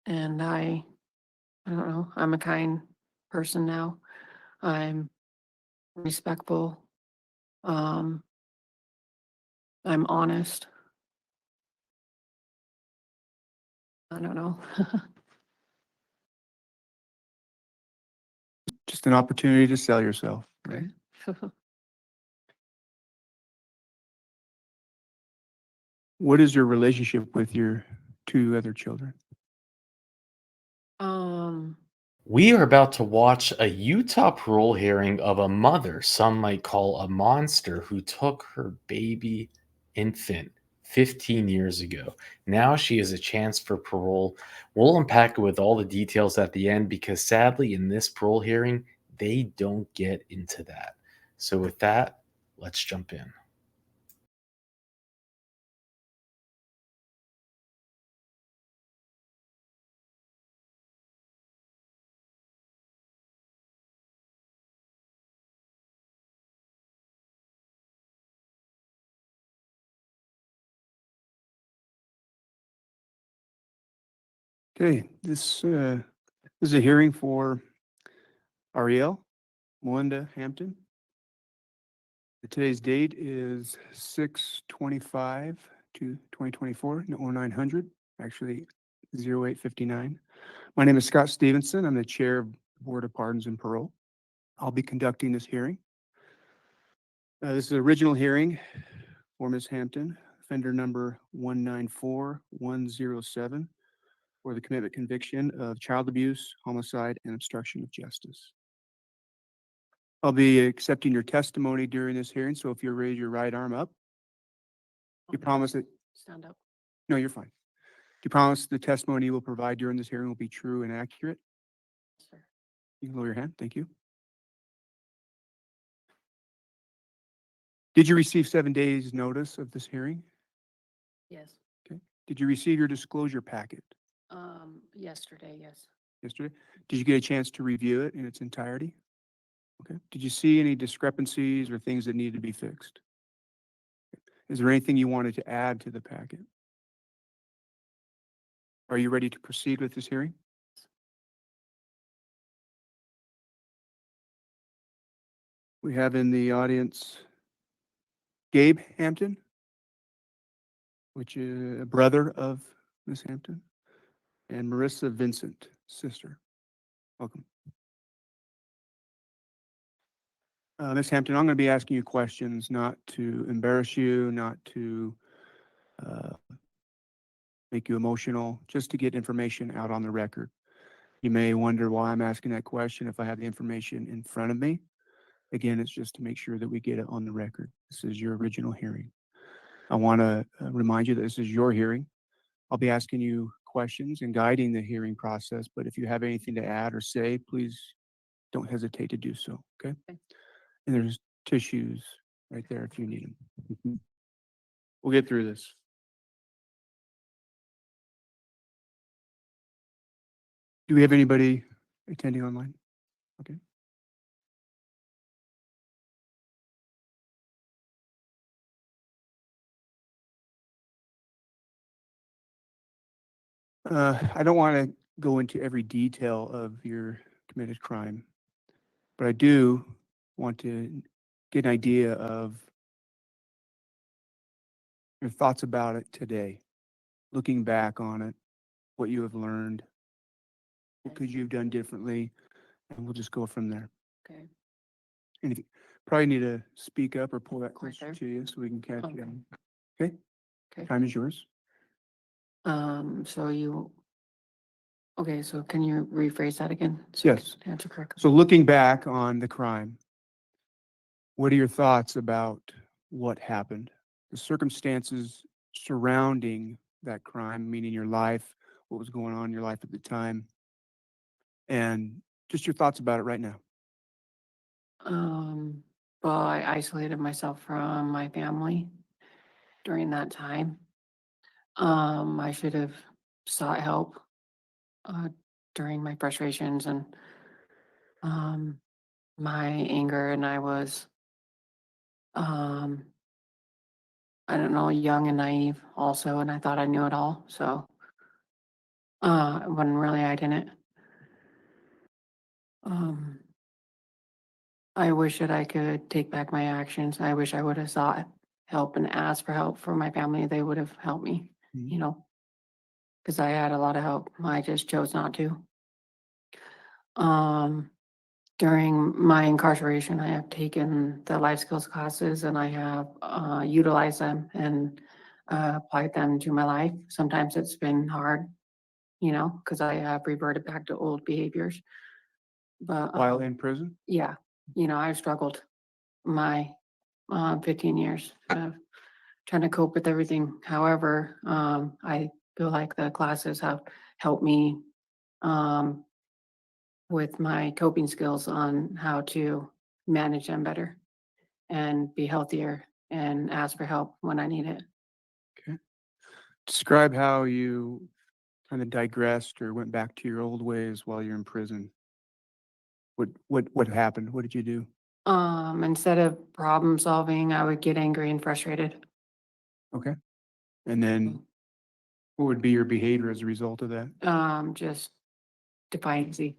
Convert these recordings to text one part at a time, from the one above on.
and I don't know, I'm a kind person now. I'm respectful. Um, I'm honest. I don't know. Just an opportunity to sell yourself, right? What is your relationship with your two other children? Um, We are about to watch a Utah parole hearing of a mother some might call a monster who took her baby infant 15 years ago. Now she has a chance for parole. We'll unpack it with all the details at the end because sadly, in this parole hearing, they don't get into that. So, with that, let's jump in. Okay, this is a hearing for Ariel Melinda Hampton. Today's date is 6/25 to 2024, no 0900, actually 0859. My name is Scott Stevenson. I'm the chair of the Board of Pardons and Parole. I'll be conducting this hearing. This is an original hearing for Ms. Hampton, offender number 194107, for the commitment conviction of child abuse, homicide, and obstruction of justice. I'll be accepting your testimony during this hearing, so if you raise your right arm up, you promise that, stand up. no, you're fine. Do you promise the testimony you will provide during this hearing will be true and accurate? Sir. You can lower your hand. Thank you. Did you receive 7 days notice of this hearing? Yes. Okay. Did you receive your disclosure packet Yesterday, yes. yesterday? Did you get a chance to review it in its entirety? Okay. Did you see any discrepancies or things that needed to be fixed? Is there anything you wanted to add to the packet? Are you ready to proceed with this hearing? We have in the audience Gabe Hampton, which is a brother of Miss Hampton, and Marissa Vincent, sister. Welcome. Ms. Hampton, I'm going to be asking you questions not to embarrass you, not to uh, make you emotional, just to get information out on the record. You may wonder why I'm asking that question if I have the information in front of me. Again, it's just to make sure that we get it on the record. This is your original hearing. I want to remind you that this is your hearing. I'll be asking you questions and guiding the hearing process, but if you have anything to add or say, please don't hesitate to do so, okay? Okay. And there's tissues right there if you need them. We'll get through this. Do we have anybody attending online? Okay. I don't want to go into every detail of your committed crime, but I do want to get an idea of your thoughts about it today, looking back on it, what you have learned, what could you have done differently, and we'll just go from there. Okay. And if you probably need to speak up or pull that closer there. to you so we can catch Okay. you. Okay, Okay. time is yours. So okay, so can you rephrase that again? So I Yes. can answer correctly. So looking back on the crime, what are your thoughts about what happened? The circumstances surrounding that crime, meaning your life, what was going on in your life at the time, and just your thoughts about it right now. Well, I isolated myself from my family during that time. I should have sought help uh, during my frustrations and um, my anger, and I was, I don't know, young and naive also, and I thought I knew it all. So When really I didn't. Um, I wish that I could take back my actions. I wish I would have sought help and asked for help from my family. They would have helped me, Mhm. you know, because I had a lot of help. I just chose not to. Um, During my incarceration, I have taken the life skills classes and I have utilized them and applied them to my life. Sometimes it's been hard, because I have reverted back to old behaviors. But While in prison? yeah, I've struggled my 15 years of trying to cope with everything. However, I feel like the classes have helped me um, with my coping skills on how to manage them better and be healthier and ask for help when I need it. Okay. Describe how you kind of digressed or went back to your old ways while you're in prison. What happened? What did you do? Instead of problem solving, I would get angry and frustrated. Okay. And then what would be your behavior as a result of that? Just defiancy.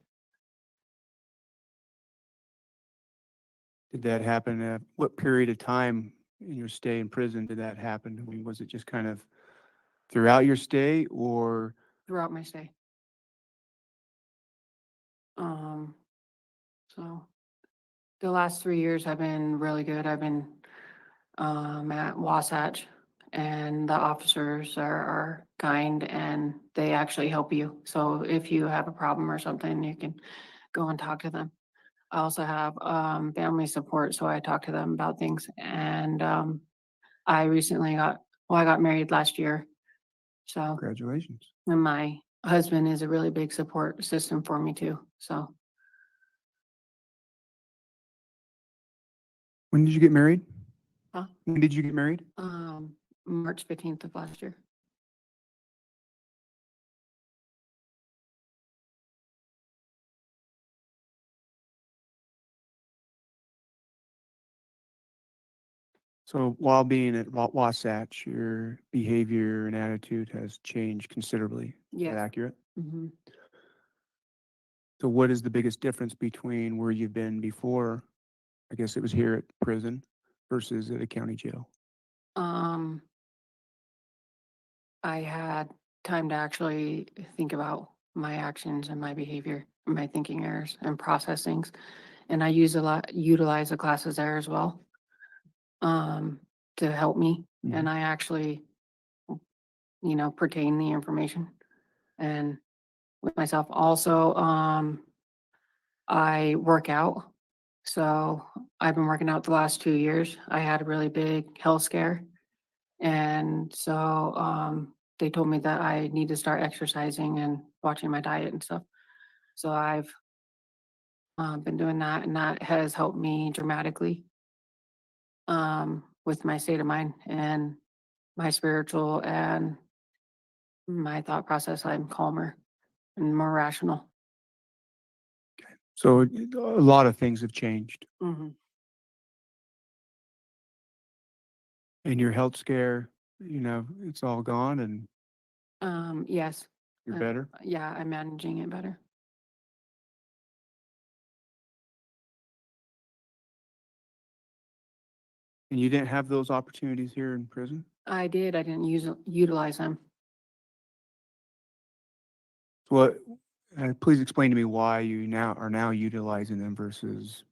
Did that happen at what period of time in your stay in prison did that happen? I mean, was it just kind of throughout your stay or Throughout my stay. Um, so the last 3 years have been really good. I've been at Wasatch and the officers are kind and they actually help you. So if you have a problem or something, you can go and talk to them. I also have family support, so I talk to them about things. And I recently I got married last year. So, congratulations? and my husband is a really big support system for me too. So, When did you get married? huh? When did you get married? March 15th of last year. So while being at Wasatch, your behavior and attitude has changed considerably. Is that Yes. accurate? hmm So what is the biggest difference between where you've been before? I guess it was here at prison versus at a county jail. Um, I had time to actually think about my actions and my behavior, and my thinking errors and process things. And I utilize the classes there as well, um, to help me. Mhm. And I actually, pertain the information and with myself. Also, I work out. So I've been working out the last 2 years. I had a really big health scare. And so they told me that I need to start exercising and watching my diet and stuff. So I've been doing that, and that has helped me dramatically with my state of mind and my spiritual and my thought process. I'm calmer and more rational. So a lot of things have changed. hmm And your health scare, it's all gone and Yes. you're better. Yeah, I'm managing it better. And you didn't have those opportunities here in prison? I did. I didn't utilize them. What, please explain to me why you are now utilizing them versus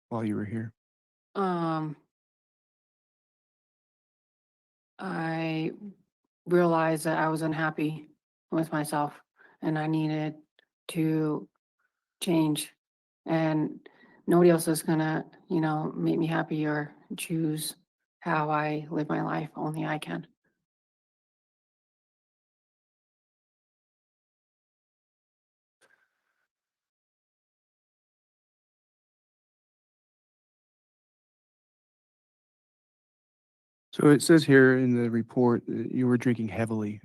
while you were here. Um, I realized that I was unhappy with myself and I needed to change. And nobody else is gonna, make me happy or choose how I live my life. Only I can. So it says here in the report that you were drinking heavily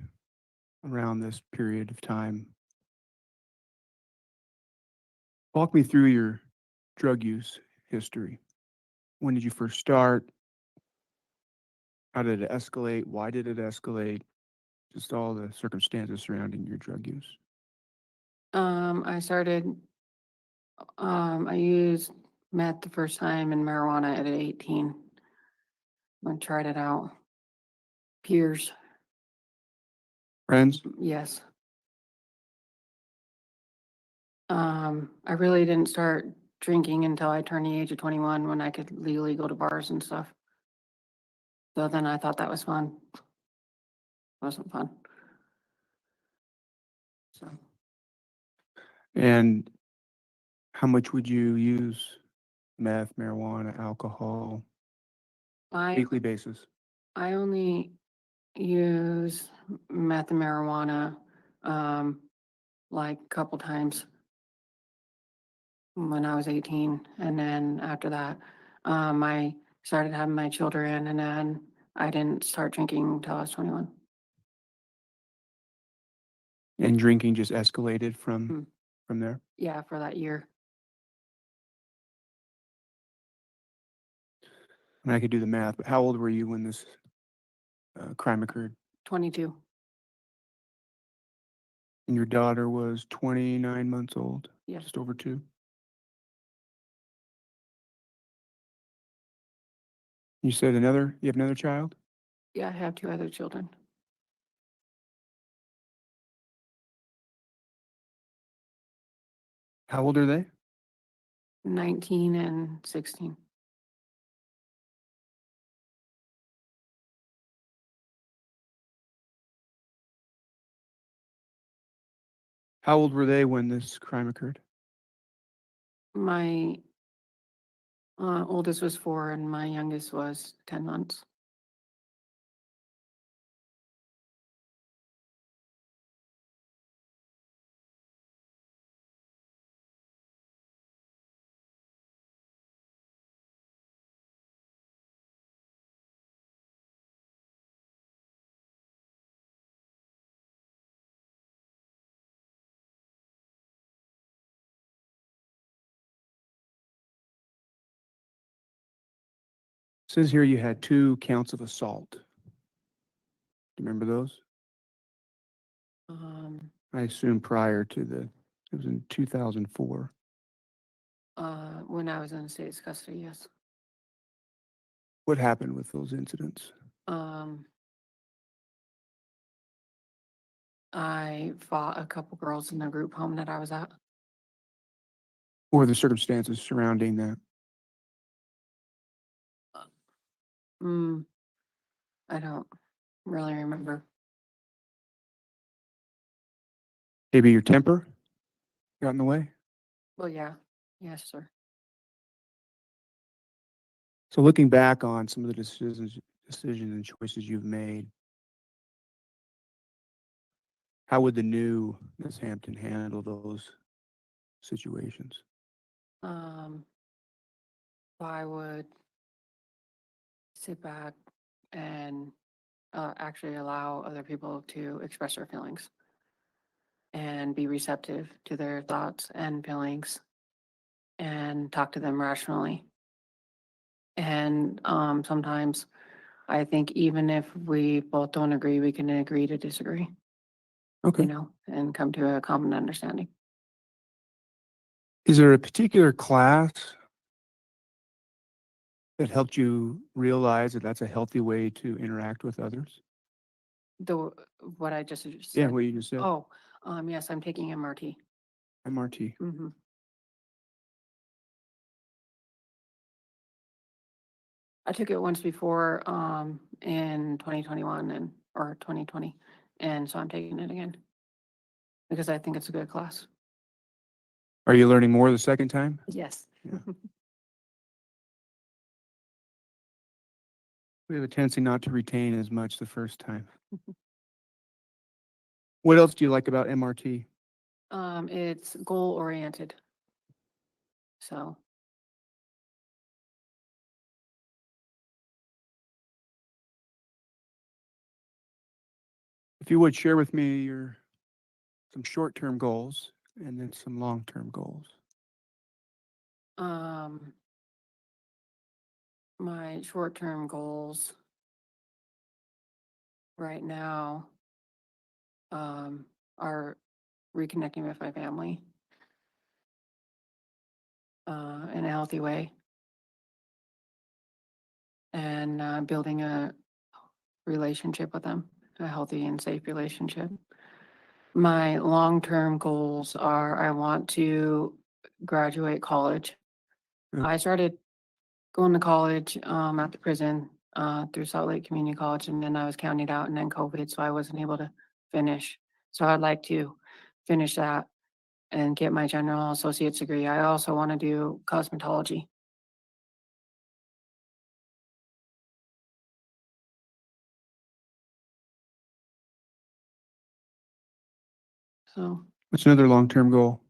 around this period of time. Walk me through your drug use history. When did you first start? How did it escalate? Why did it escalate? Just all the circumstances surrounding your drug use. I started, I used meth the first time and marijuana at 18. I tried it out. Peers, Friends? yes. I really didn't start drinking until I turned the age of 21 when I could legally go to bars and stuff. So then I thought that was fun. Wasn't fun. So And how much would you use meth, marijuana, alcohol, I weekly basis? I only use meth and marijuana, like a couple times when I was 18. And then after that, I started having my children and then I didn't start drinking until I was 21. And drinking just escalated Hmm. from there? Yeah, for that year. And I could do the math, but how old were you when this crime occurred? 22. And your daughter was 29 months old? Yes. Just over 2? You said you have another child? Yeah, I have 2 other children. How old are they? 19 and 16. How old were they when this crime occurred? My oldest was 4 and my youngest was 10 months. Says here you had 2 counts of assault. Do you remember those? I assume prior to it was in 2004. When I was in state's custody, yes. What happened with those incidents? I fought a couple girls in the group home that I was at. What were the circumstances surrounding that? Mm, I don't really remember. Maybe your temper got in the way? Well, yeah. Yes, sir. So looking back on some of the decisions and choices you've made, how would the new Miss Hampton handle those situations? Um, I would sit back and actually allow other people to express their feelings and be receptive to their thoughts and feelings and talk to them rationally. And sometimes I think even if we both don't agree, we can agree to disagree, Okay. and come to a common understanding. Is there a particular class that helped you realize that that's a healthy way to interact with others? What I just said. Yeah, what you just said. Oh, yes, I'm taking MRT. MRT. Mm-hmm. I took it once before, in 2021 or 2020, and so I'm taking it again because I think it's a good class. Are you learning more the second time? Yes. Yeah. We have a tendency not to retain as much the first time. What else do you like about MRT? It's goal oriented. So, If you would share with me some short-term goals and then some long-term goals. my short-term goals right now, are reconnecting with my family in a healthy way, and building a relationship with them, a healthy and safe relationship. My long-term goals are I want to graduate college. Yeah. I started going to college at the prison through Salt Lake Community College, and then I was counted out, and then COVID, so I wasn't able to finish. So I'd like to finish that and get my general associate's degree. I also want to do cosmetology. So, What's another long-term goal?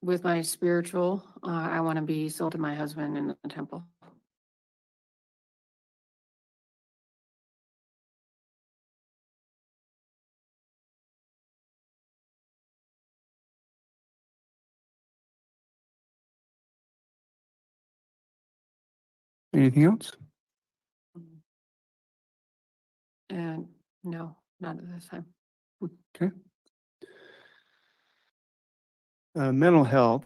with my spiritual, I want to be sold to my husband in the temple. Anything else? And no, not at this time. Okay. Mental health.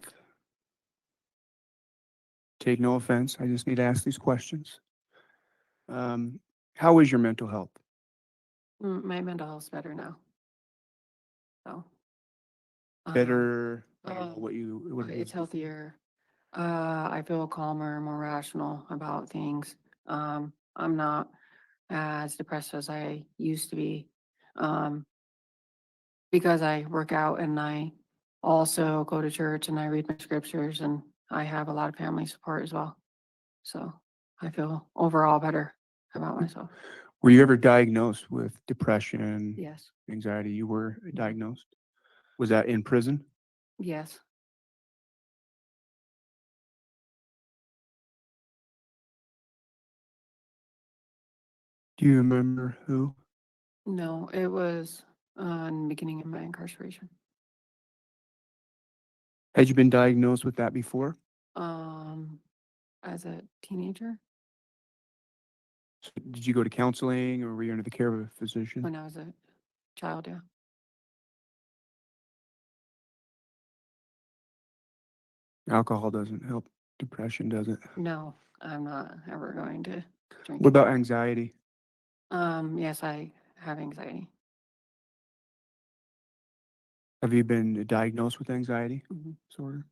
Take no offense. I just need to ask these questions. How is your mental health? My mental health's better now. So. Better? I don't uh, know what it It's is. healthier. I feel calmer, more rational about things. I'm not as depressed as I used to be. Because I work out and I also go to church and I read my scriptures and I have a lot of family support as well. So I feel overall better about myself. Were you ever diagnosed with depression, Yes, anxiety? You were diagnosed? Was that in prison? yes. Do you remember who? No, it was in the beginning of my incarceration. Had you been diagnosed with that before? As a teenager, So did you go to counseling or were you under the care of a physician? when I was a child, yeah. Alcohol doesn't help depression, does it? No, I'm not ever going to drink. What about anxiety? Yes, I have anxiety. Have you been diagnosed with anxiety Mhm. disorder?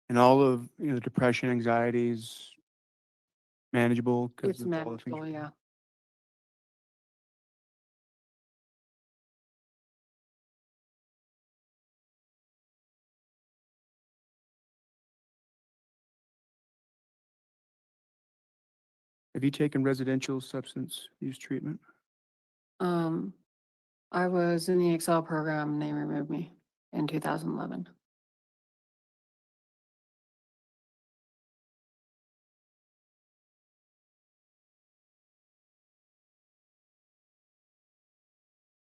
And all of, depression, anxiety is manageable because It's of all the things. manageable, yeah. Have you taken residential substance use treatment? Um, I was in the Excel program and they removed me in 2011.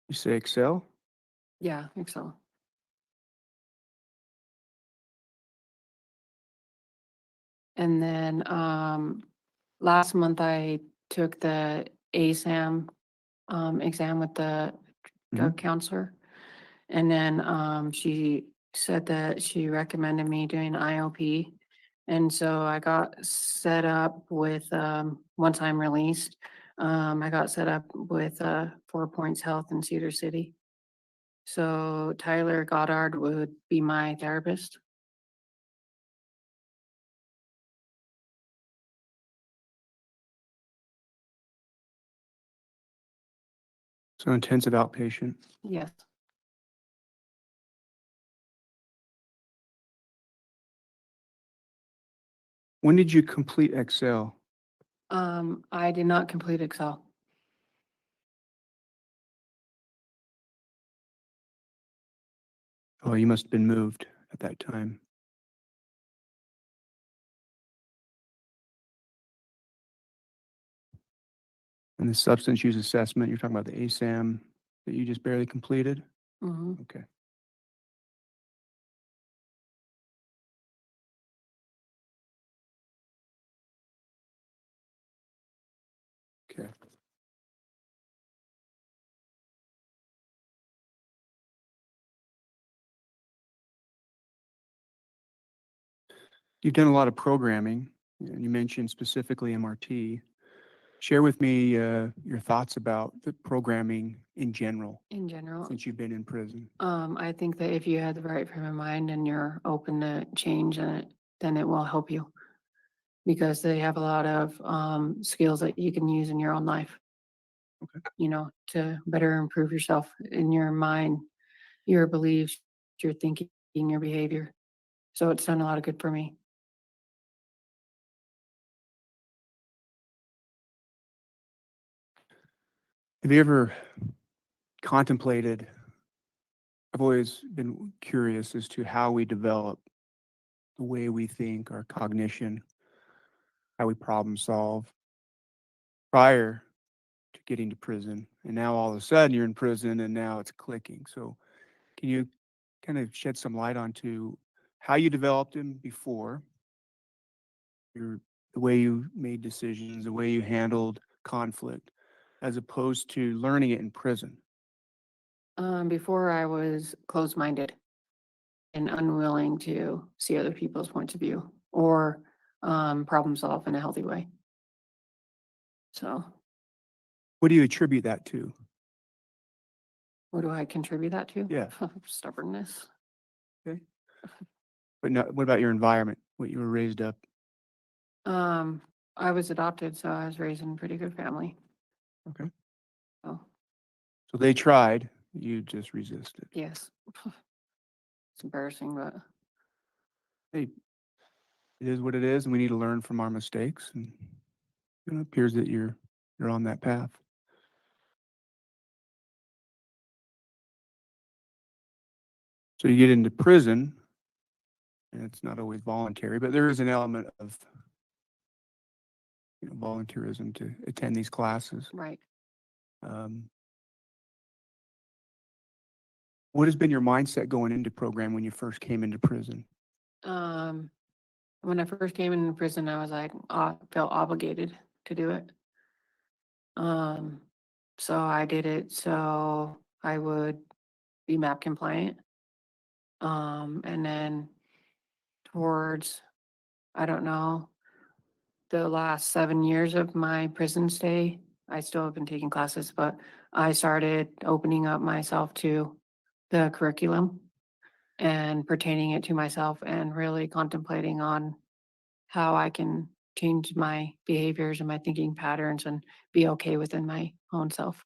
You say Excel? Yeah, Excel. And then last month I took the ASAM exam with the drug counselor. And then she said that she recommended me doing IOP. And so I got set up with, once I'm released, I got set up with 4 Points Health in Cedar City. So Tyler Goddard would be my therapist. So intensive outpatient. Yes. When did you complete Excel? I did not complete Excel. Oh, you must have been moved at that time. And the substance use assessment, you're talking about the ASAM that you just barely completed? Mhm. Okay. Okay. You've done a lot of programming, and you mentioned specifically MRT. Share with me your thoughts about the programming in general In general, since you've been in prison. I think that if you have the right frame of mind and you're open to change, then it will help you. Because they have a lot of skills that you can use in your own life. Okay. You know, to better improve yourself in your mind, your beliefs, your thinking, your behavior. So it's done a lot of good for me. Have you ever contemplated? I've always been curious as to how we develop the way we think, our cognition, how we problem solve prior to getting to prison. And now all of a sudden you're in prison and now it's clicking. So can you kind of shed some light onto how you developed them before, your the way you made decisions, the way you handled conflict, as opposed to learning it in prison? Before I was closed-minded and unwilling to see other people's points of view or problem solve in a healthy way. So What do you attribute that to? what do I contribute that to? Yeah. Stubbornness. Okay. But not, what about your environment, what you were raised up? I was adopted, so I was raised in a pretty good family. Okay. So So they tried, you just resisted. yes, it's embarrassing, but Hey, it is what it is, and we need to learn from our mistakes. And it appears that you're on that path. So you get into prison, and it's not always voluntary, but there is an element of volunteerism to attend these classes. right. Um, what has been your mindset going into program when you first came into prison? Um, when I first came into prison, I was like, felt obligated to do it. Um, so I did it so I would be MAP compliant. And then towards, I don't know, the last 7 years of my prison stay, I still have been taking classes, but I started opening up myself to the curriculum and pertaining it to myself and really contemplating on how I can change my behaviors and my thinking patterns and be okay within my own self.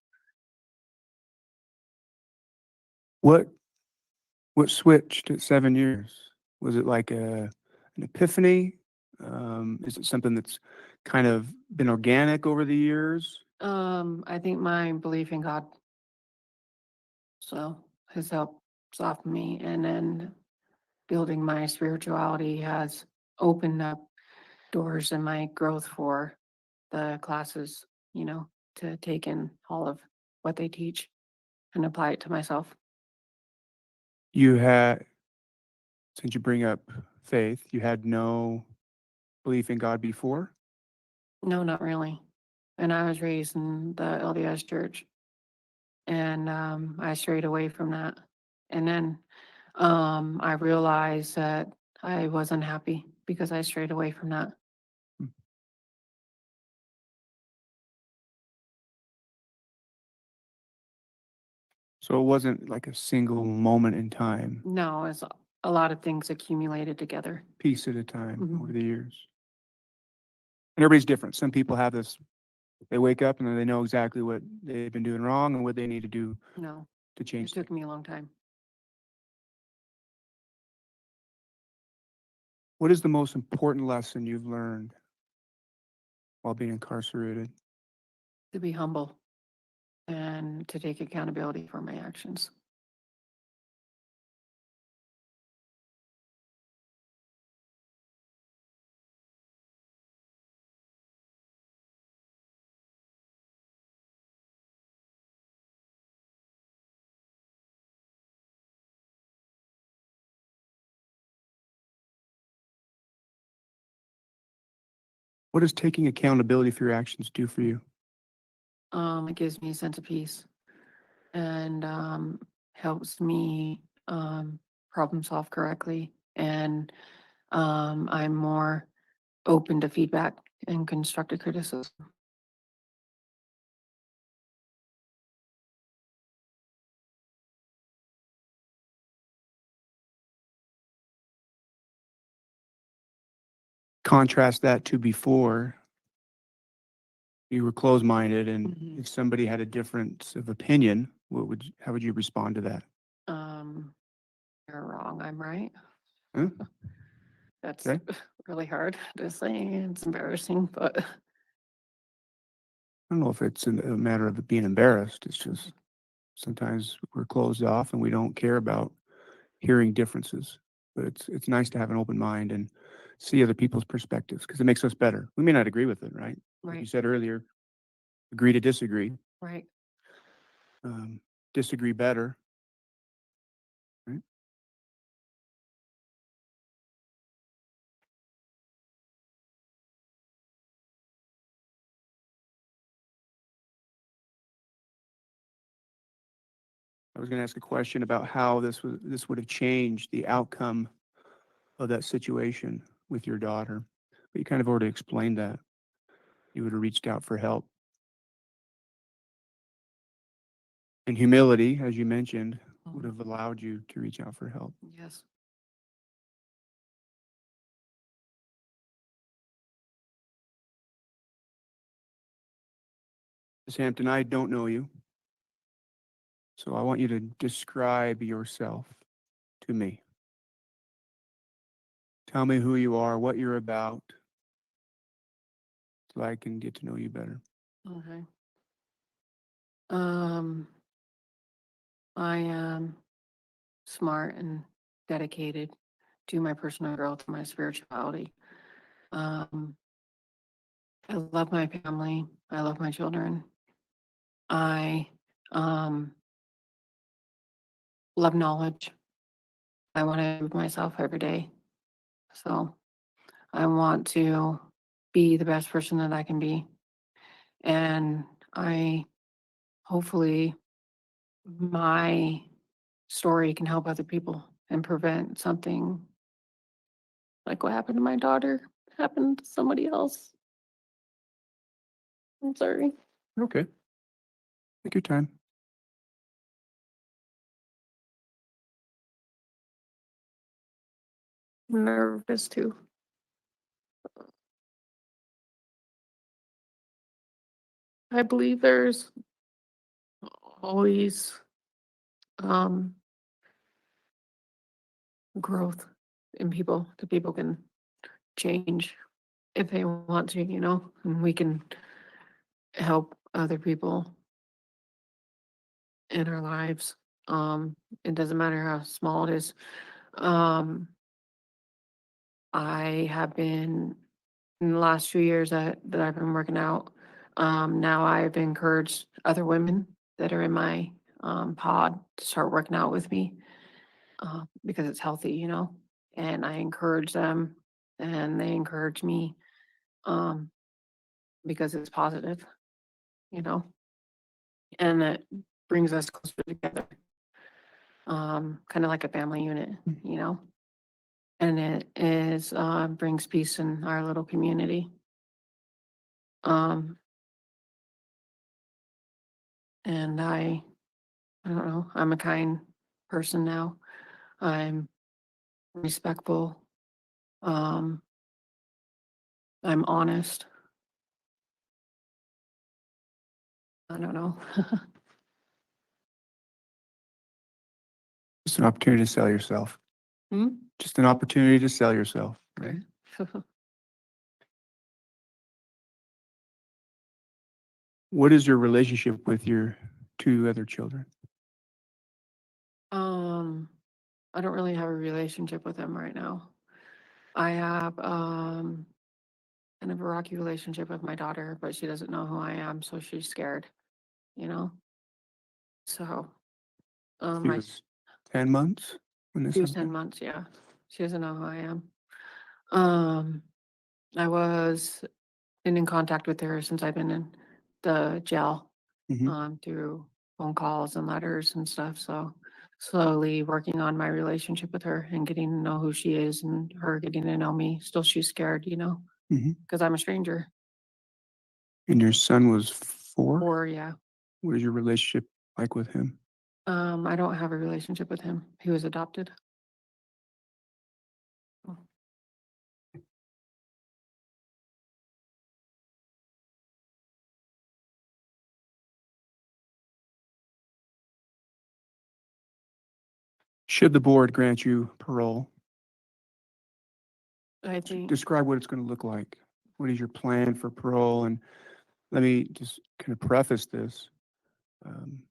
What what switched at 7 years? Was it like an epiphany? Is it something that's kind of been organic over the years? I think my belief in God so has helped soften me, and then building my spirituality has opened up doors in my growth for the classes, to take in all of what they teach and apply it to myself. You had, since you bring up faith, you had no belief in God before? No, not really. And I was raised in the LDS church, and I strayed away from that. And then I realized that I was unhappy because I strayed away from that. Hmm. So it wasn't like a single moment in time, No, it's a lot of things accumulated together. piece at a time Mhm. over the years. And everybody's different. Some people have this, they wake up and then they know exactly what they've been doing wrong and what they need to do No, to it change took things. me a long time. What is the most important lesson you've learned while being incarcerated? To be humble and to take accountability for my actions. What does taking accountability for your actions do for you? It gives me a sense of peace and helps me problem solve correctly. And I'm more open to feedback and constructive criticism. Contrast that to before. You were closed-minded, and Mhm. if somebody had a difference of opinion, how would you respond to that? You're wrong, I'm right. Huh? That's Okay. really hard to say. It's embarrassing, but I don't know if it's a matter of it being embarrassed. It's just sometimes we're closed off and we don't care about hearing differences. But it's nice to have an open mind and see other people's perspectives because it makes us better. We may not agree with it, right? Like you right, said earlier, agree to disagree. right. Disagree better, right? I was going to ask a question about how this would have changed the outcome of that situation with your daughter, but you kind of already explained that. You would have reached out for help. And humility, as you mentioned, would Mhm. have allowed you to reach out for help. Yes. Ms. Hampton, I don't know you, so I want you to describe yourself to me. Tell me who you are, what you're about, so I can get to know you better. Okay. Um, I am smart and dedicated to my personal growth and my spirituality. Um, I love my family. I love my children. I um, love knowledge. I want to improve myself every day. So I want to be the best person that I can be. And I hopefully my story can help other people and prevent something like what happened to my daughter happen to somebody else. I'm sorry. Okay. Take your time. I'm nervous too. I believe there's always um growth in people that people can change if they want to, and we can help other people in our lives. It doesn't matter how small it is. Um, I have been in the last few years that I've been working out. Now I've encouraged other women that are in my pod to start working out with me because it's healthy, and I encourage them and they encourage me um, because it's positive, you know, and it brings us closer together, kind of like a family unit, and it is brings peace in our little community. Um, and I don't know, I'm a kind person now. I'm respectful. Um, I'm honest. I don't know. Just an opportunity to sell yourself. Hmm? Just an opportunity to sell yourself, right? What is your relationship with your two other children? um, I don't really have a relationship with them right now. I have kind of a rocky relationship with my daughter, but she doesn't know who I am, so she's scared, you know. So, She my was 10 months when this she was 10 happened? months, yeah. She doesn't know who I am. Um, I was been in contact with her since I've been in the jail. through phone calls and letters and stuff. So slowly working on my relationship with her and getting to know who she is and her getting to know me. Still, she's scared, Mhm. because I'm a stranger. And your son was 4? Or, yeah. What is your relationship like with him? I don't have a relationship with him. He was adopted. Should the board grant you parole, I think, describe what it's going to look like. What is your plan for parole? And let me just kind of preface this. Um,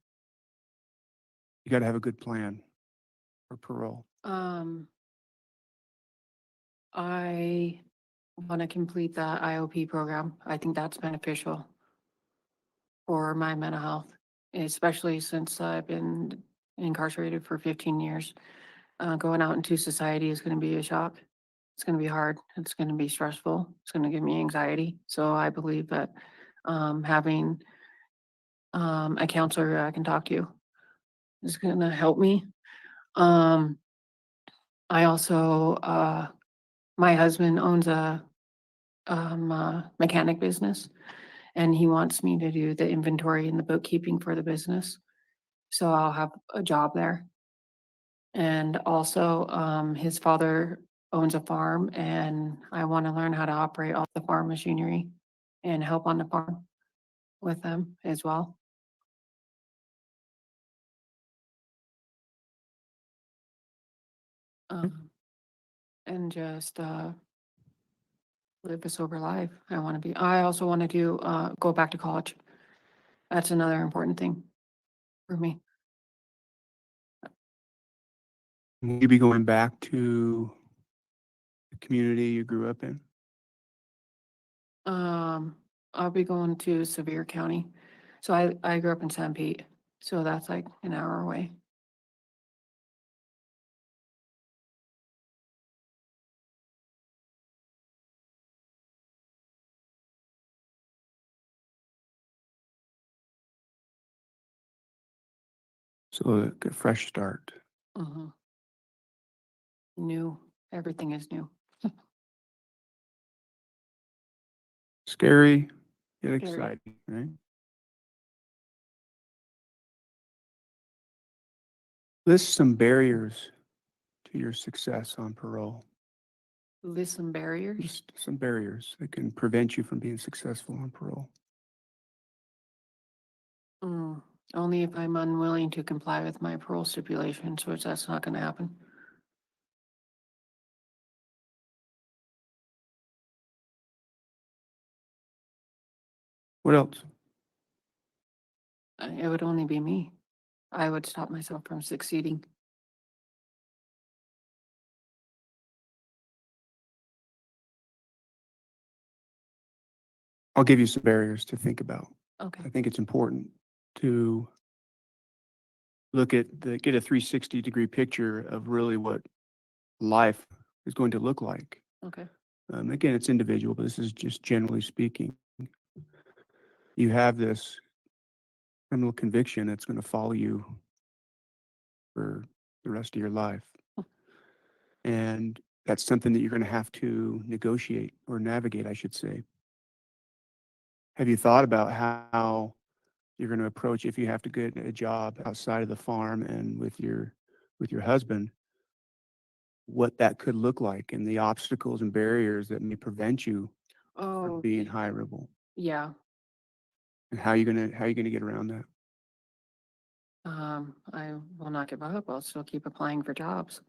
you got to have a good plan for parole. I want to complete the IOP program. I think that's beneficial for my mental health, especially since I've been incarcerated for 15 years. Going out into society is going to be a shock. It's going to be hard. It's going to be stressful. It's going to give me anxiety. So I believe that having a counselor I can talk to is going to help me. Um, I also, my husband owns a mechanic business, and he wants me to do the inventory and the bookkeeping for the business. So I'll have a job there. And also, his father owns a farm, and I want to learn how to operate all the farm machinery and help on the farm with them as well. Um, and just live a sober life. I also want to go back to college. That's another important thing for me. Will you be going back to the community you grew up in? I'll be going to Sevier County. So I grew up in San Pete, so that's like an hour away. So a fresh start. Mhm. New, everything is new. Scary, yet Scary. exciting, right? List some barriers to your success on parole. List some barriers. Just some barriers that can prevent you from being successful on parole. Only if I'm unwilling to comply with my parole stipulations, which that's not gonna happen. What else? It would only be me. I would stop myself from succeeding. I'll give you some barriers to think about. Okay. I think it's important to get a 360-degree picture of really what life is going to look like. Okay. Again, it's individual, but this is just generally speaking. You have this criminal conviction that's going to follow you for the rest of your life. And that's something that you're going to have to negotiate or navigate, I should say. Have you thought about how you're going to approach if you have to get a job outside of the farm and with your husband, what that could look like and the obstacles and barriers that may prevent you from Oh, being hireable? yeah. And how you gonna get around that? I will not give up. I'll still keep applying for jobs.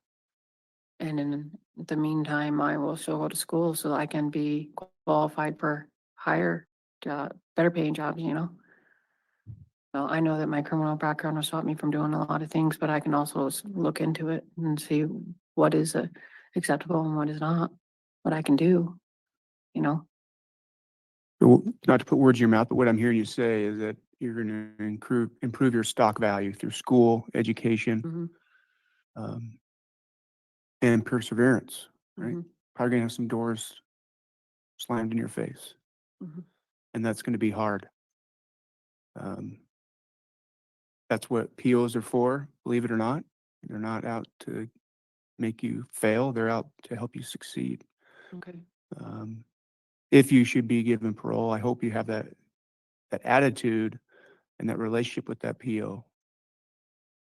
And in the meantime, I will still go to school so I can be qualified for higher job, better paying jobs. Well, I know that my criminal background will stop me from doing a lot of things, but I can also look into it and see what is acceptable and what is not, what I can do. So, not to put words in your mouth, but what I'm hearing you say is that you're gonna improve your stock value through school, education, Mhm, um, and perseverance, right? mhm, Probably gonna have some doors slammed in your face, mhm. and that's gonna be hard. Um, That's what POs are for, believe it or not. They're not out to make you fail. They're out to help you succeed. Okay. Um, if you should be given parole, I hope you have that attitude and that relationship with that PO.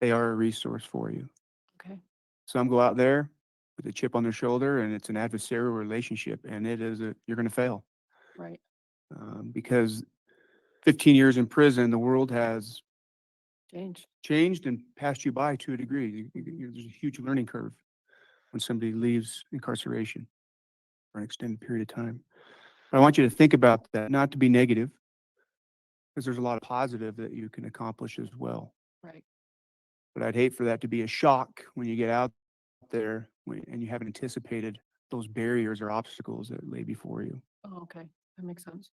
They are a resource for you. Okay. Some go out there with a chip on their shoulder and it's an adversarial relationship, and you're going to fail. Right. Because 15 years in prison, the world has Change. changed and passed you by to a degree. There's a huge learning curve when somebody leaves incarceration for an extended period of time. But I want you to think about that, not to be negative, because there's a lot of positive that you can accomplish as well. Right. But I'd hate for that to be a shock when you get out there and you haven't anticipated those barriers or obstacles that lay before you. Oh, okay. That makes sense.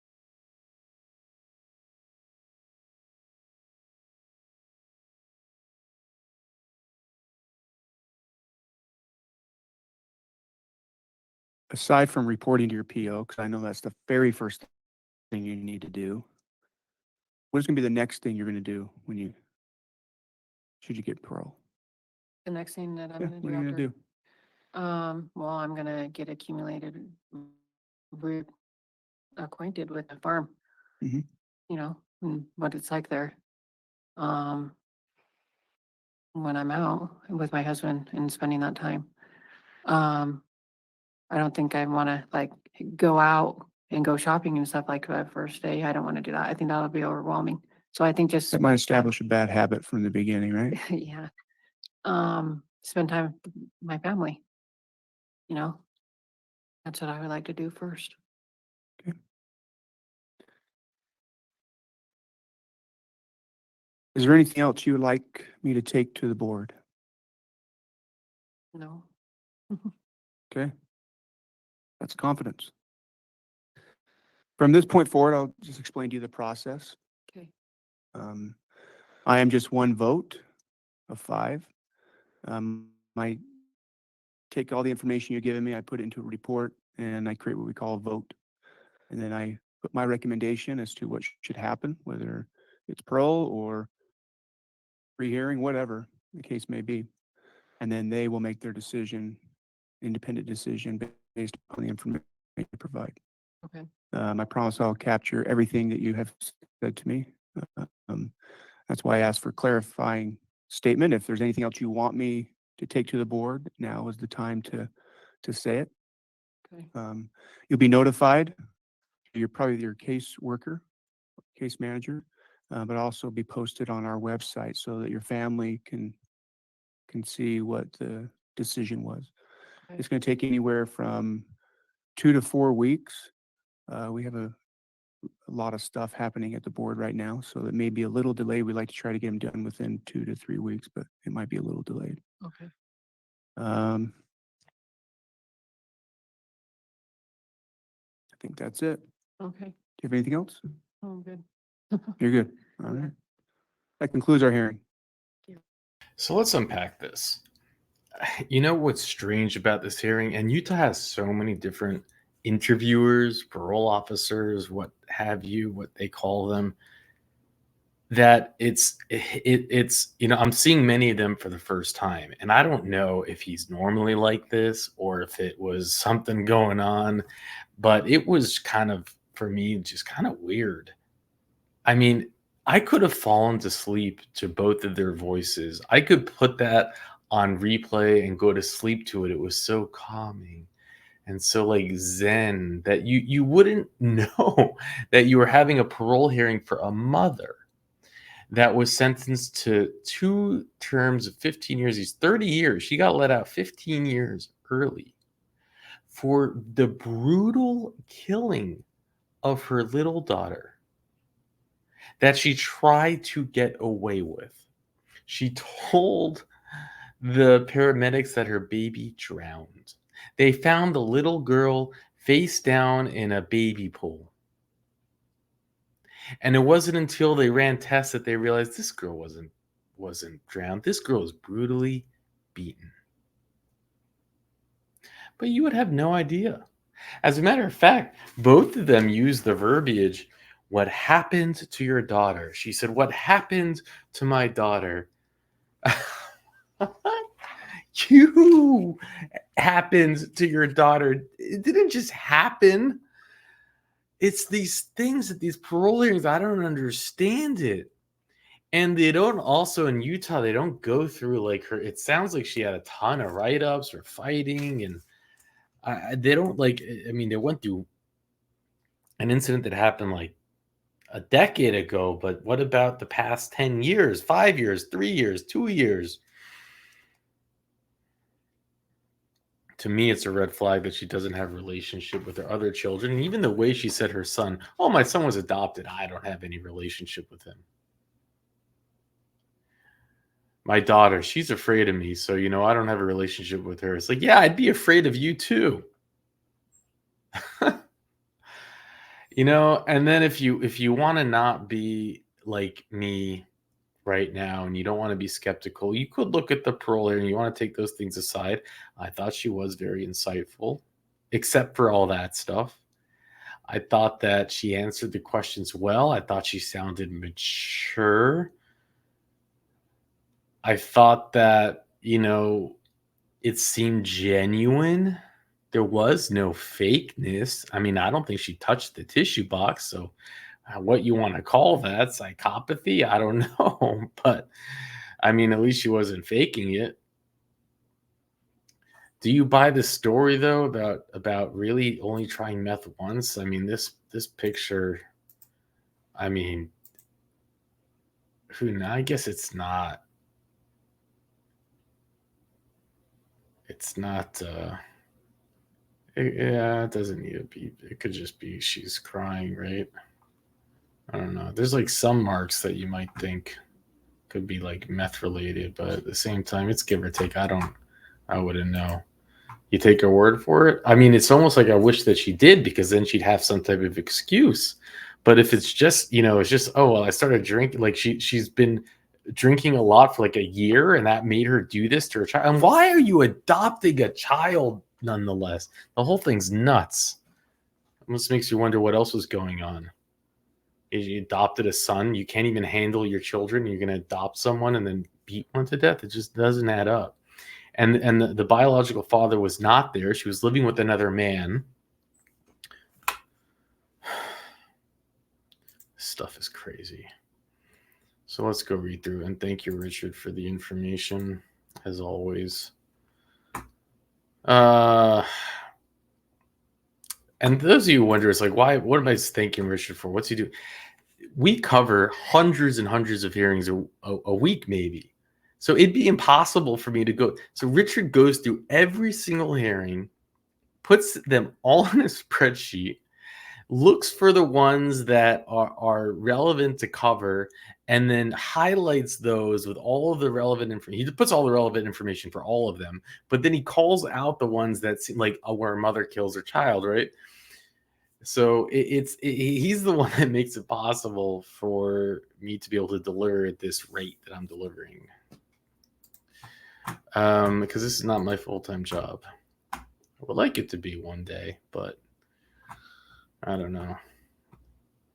Aside from reporting to your PO, because I know that's the very first thing you need to do, what is going to be the next thing you're going to do should you get parole? The next thing that I'm Yeah, gonna what do are you going to after, do? well, I'm gonna get accumulated, re acquainted with the farm, Mhm. and what it's like there. Um, when I'm out with my husband and spending that time. Um, I don't think I wanna like go out and go shopping and stuff like that first day. I don't wanna do that. I think that'll be overwhelming. So I think just, That might establish a bad habit from the beginning, right? yeah, spend time with my family, you know? That's what I would like to do first. Okay. Is there anything else you would like me to take to the board? No. Okay. That's confidence. From this point forward, I'll just explain to you the process. Okay. Um, I am just one vote of 5. I take all the information you're giving me, I put it into a report, and I create what we call a vote. And then I put my recommendation as to what should happen, whether it's parole or rehearing, whatever the case may be. And then they will make their decision, independent decision based on the information you provide. Okay. I promise I'll capture everything that you have said to me. Um, that's why I asked for clarifying statement. If there's anything else you want me to take to the board, now is the time to say it. Okay. You'll be notified. You're probably your case worker, case manager, but also be posted on our website so that your family can see what the decision was. Okay. It's going to take anywhere from 2 to 4 weeks. We have a lot of stuff happening at the board right now, so it may be a little delayed. We like to try to get them done within 2 to 3 weeks, but it might be a little delayed. Okay. I think that's it. Okay. Do you have anything else? Oh, good. You're good. All right. That concludes our hearing. So let's unpack this. You know what's strange about this hearing? And Utah has so many different interviewers, parole officers, what have you, what they call them, that it's I'm seeing many of them for the first time, and I don't know if he's normally like this or if it was something going on, but it was kind of, for me, just kind of weird. I mean, I could have fallen to sleep to both of their voices. I could put that on replay and go to sleep to it. It was so calming and so like zen that you wouldn't know that you were having a parole hearing for a mother that was sentenced to 2 terms of 15 years. He's 30 years. She got let out 15 years early for the brutal killing of her little daughter that she tried to get away with. She told the paramedics that her baby drowned. They found the little girl face down in a baby pool. And it wasn't until they ran tests that they realized this girl wasn't drowned. This girl was brutally beaten. But you would have no idea. As a matter of fact, both of them used the verbiage, What happened to your daughter? She said, what happened to my daughter? You happened to your daughter. It didn't just happen. It's these things that these parole hearings, I don't understand it. And they don't also in Utah, they don't go through like her. It sounds like she had a ton of write-ups or fighting, and they don't like. I mean, they went through an incident that happened like a decade ago, but what about the past 10 years, 5 years, 3 years, 2 years? To me, it's a red flag that she doesn't have a relationship with her other children. And even the way she said her son, oh, my son was adopted. I don't have any relationship with him. My daughter, she's afraid of me. So, I don't have a relationship with her. It's like, yeah, I'd be afraid of you too. And then if you want to not be like me right now and you don't want to be skeptical, you could look at the parole hearing. You want to take those things aside. I thought she was very insightful, except for all that stuff. I thought that she answered the questions well. I thought she sounded mature. I thought that, it seemed genuine. There was no fakeness. I mean, I don't think she touched the tissue box. So what you want to call that, psychopathy? I don't know. But I mean, at least she wasn't faking it. Do you buy the story though about really only trying meth once? I mean, this picture, I mean, I guess it's not it doesn't need to be. It could just be she's crying, right? I don't know. There's like some marks that you might think could be like meth related, but at the same time, it's give or take. I wouldn't know. You take her word for it. I mean, it's almost like I wish that she did, because then she'd have some type of excuse. But if it's just, it's just, oh, well, I started drinking, like she's been drinking a lot for like a year and that made her do this to her child. And why are you adopting a child nonetheless? The whole thing's nuts. It almost makes you wonder what else was going on. You adopted a son. You can't even handle your children. You're going to adopt someone and then beat one to death. It just doesn't add up. And the biological father was not there. She was living with another man. This stuff is crazy. So let's go read through. And thank you, Richard, for the information, as always. And those of you who wonder, it's like, why? What am I thanking Richard for? What's he do? We cover hundreds and hundreds of hearings a week, maybe. So it'd be impossible for me to go. So Richard goes through every single hearing, puts them all in a spreadsheet, looks for the ones that are relevant to cover, and then highlights those with all of the relevant information. He puts all the relevant information for all of them, but then he calls out the ones that seem like where a mother kills her child, right? So he's the one that makes it possible for me to be able to deliver at this rate that I'm delivering. Because this is not my full-time job. I would like it to be one day, but I don't know.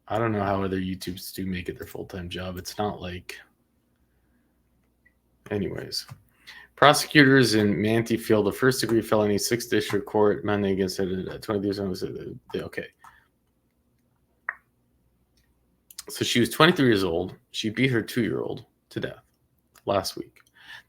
I don't know how other YouTubers do make it their full-time job. It's not like... Anyways. Prosecutors in Mandoo filed a first-degree felony, 6th District Court, Monday against 23 okay. So she was 23 years old. She beat her 2-year-old to death last week.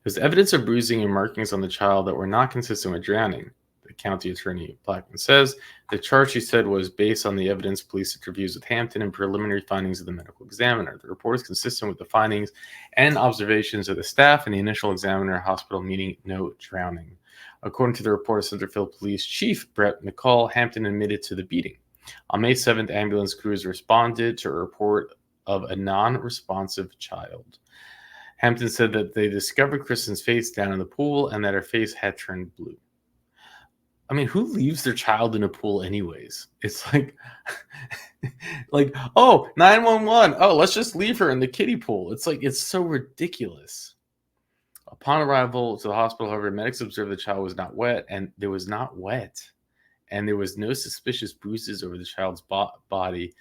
There's evidence of bruising and markings on the child that were not consistent with drowning, the county attorney Blackman says. The charge, she said, was based on the evidence police interviews with Hampton and preliminary findings of the medical examiner. The report is consistent with the findings and observations of the staff and the initial examiner hospital, meaning no drowning. According to the report of Centerville Police Chief Brett McCall, Hampton admitted to the beating. On May 7th, ambulance crews responded to a report of a non-responsive child. Hampton said that they discovered Kristen's face down in the pool and that her face had turned blue. I mean, who leaves their child in a pool anyways? It's like, oh, 911. Oh, let's just leave her in the kiddie pool. It's like, it's so ridiculous. Upon arrival to the hospital, however, medics observed the child was not wet, and there was not wet. And there was no suspicious bruises over the child's body.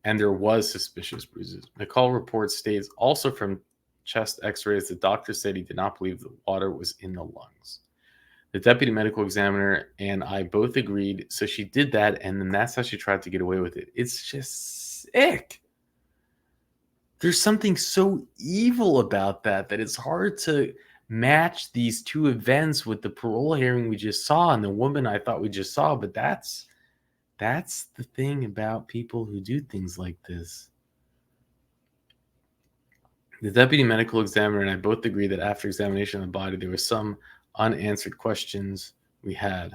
and there was suspicious bruises. McCall report states also from chest x-rays, the doctor said he did not believe the water was in the lungs. The deputy medical examiner and I both agreed, so she did that, and then that's how she tried to get away with it. It's just sick. There's something so evil about that it's hard to match these two events with the parole hearing we just saw and the woman I thought we just saw, but that's the thing about people who do things like this. The deputy medical examiner and I both agree that after examination of the body, there were some unanswered questions we had.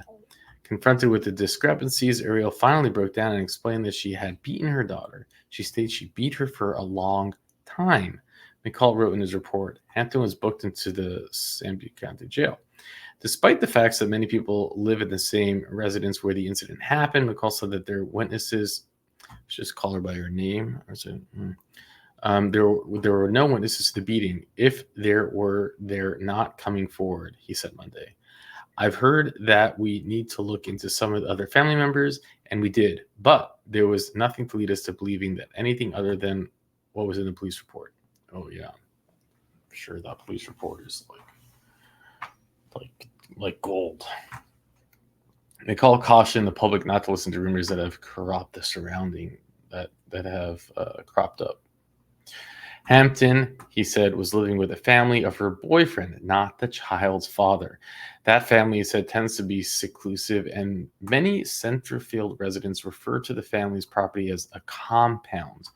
Confronted with the discrepancies, Ariel finally broke down and explained that she had beaten her daughter. She states she beat her for a long time. McCall wrote in his report, Hampton was booked into the San Diego County Jail. Despite the facts that many people live in the same residence where the incident happened, McCall said that their witnesses, let's just call her by her name, or is it, there were no witnesses to the beating. If there were, they're not coming forward, he said Monday. I've heard that we need to look into some of the other family members, and we did, but there was nothing to lead us to believing that anything other than what was in the police report. Oh yeah, I'm sure that police report is like gold. McCall cautioned the public not to listen to rumors that have corrupt the surrounding that have cropped up. Hampton, he said, was living with a family of her boyfriend, not the child's father. That family, he said, tends to be seclusive, and many Centerfield residents refer to the family's property as a compound.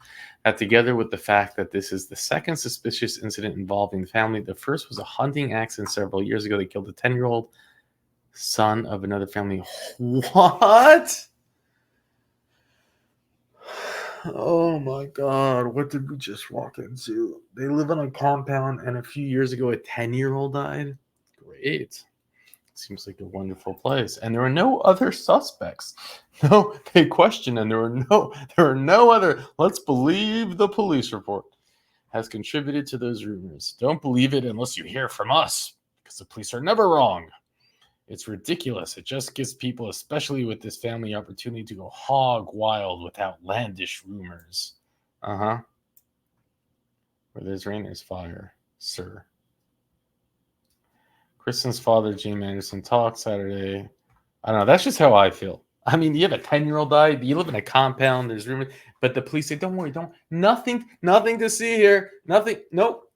That, together with the fact that this is the second suspicious incident involving the family, the first was a hunting accident several years ago that killed a 10-year-old son of another family. What? Oh my God, what did we just walk into? They live on a compound, and a few years ago, a 10-year-old died? Great. Seems like a wonderful place. And there were no other suspects. No, they questioned, and there were no other. Let's believe the police report has contributed to those rumors. Don't believe it unless you hear from us, because the police are never wrong. It's ridiculous. It just gives people, especially with this family, opportunity to go hog wild with outlandish rumors. Where there's rain, there's fire, sir. Kristen's father, Jim Anderson, talked Saturday. I don't know. That's just how I feel. I mean, you have a 10-year-old die. You live in a compound. There's rumors, but the police say, "Don't worry, nothing to see here. Nothing. Nope.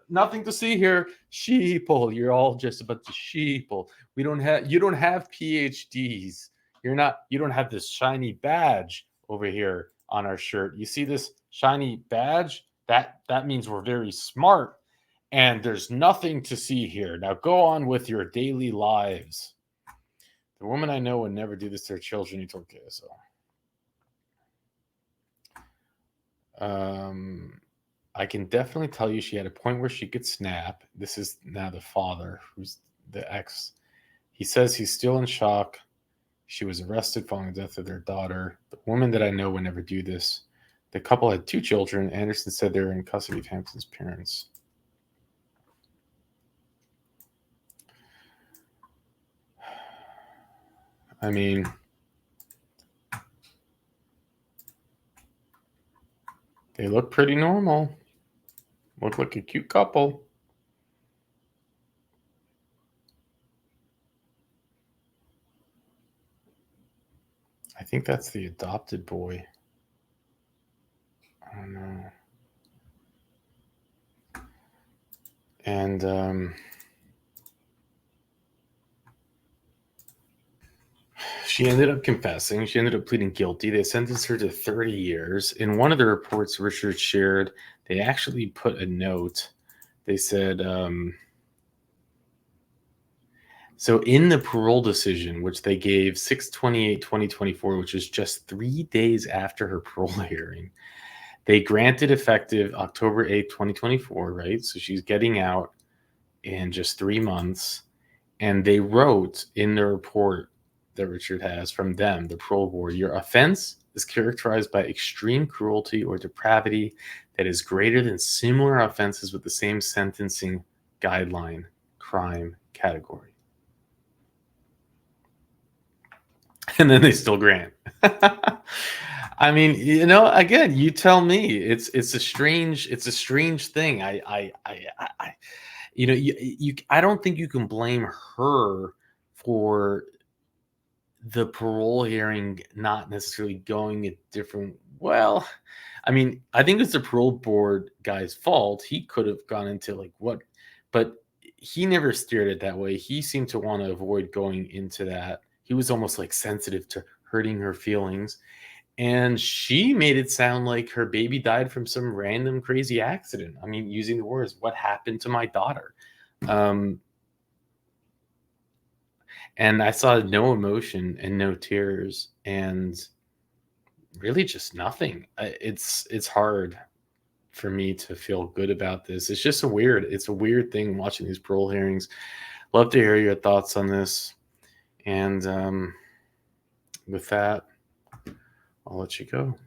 Nothing to see here. Sheeple. You're all just a bunch of sheeple. You don't have PhDs. You don't have this shiny badge over here on our shirt. You see this shiny badge? That means we're very smart. And there's nothing to see here. Now go on with your daily lives." The woman I know would never do this to her children, he told KSL. I can definitely tell you she had a point where she could snap. This is now the father, who's the ex. He says he's still in shock. She was arrested following the death of their daughter. The woman that I know would never do this. The couple had 2 children. Anderson said they were in custody of Hampton's parents. I mean, they look pretty normal. Look like a cute couple. I think that's the adopted boy. I don't know. And she ended up confessing. She ended up pleading guilty. They sentenced her to 30 years. In one of the reports Richard shared, they actually put a note. They said, so in the parole decision, which they gave 6/28/2024, which is just 3 days after her parole hearing, they granted effective October 8th, 2024, right? So she's getting out in just 3 months. And they wrote in the report that Richard has from them, the parole board, your offense is characterized by extreme cruelty or depravity that is greater than similar offenses with the same sentencing guideline crime category. And then they still grant. I mean, you know, again, you tell me. It's a strange thing. You know, I don't think you can blame her for the parole hearing not necessarily going a different. Well, I mean, I think it's the parole board guy's fault. He could have gone into like what, but he never steered it that way. He seemed to want to avoid going into that. He was almost like sensitive to hurting her feelings. And she made it sound like her baby died from some random crazy accident. I mean, using the words, what happened to my daughter? Um, and I saw no emotion and no tears and really just nothing. It's hard for me to feel good about this. It's just it's a weird thing watching these parole hearings. Love to hear your thoughts on this. And with that, I'll let you go.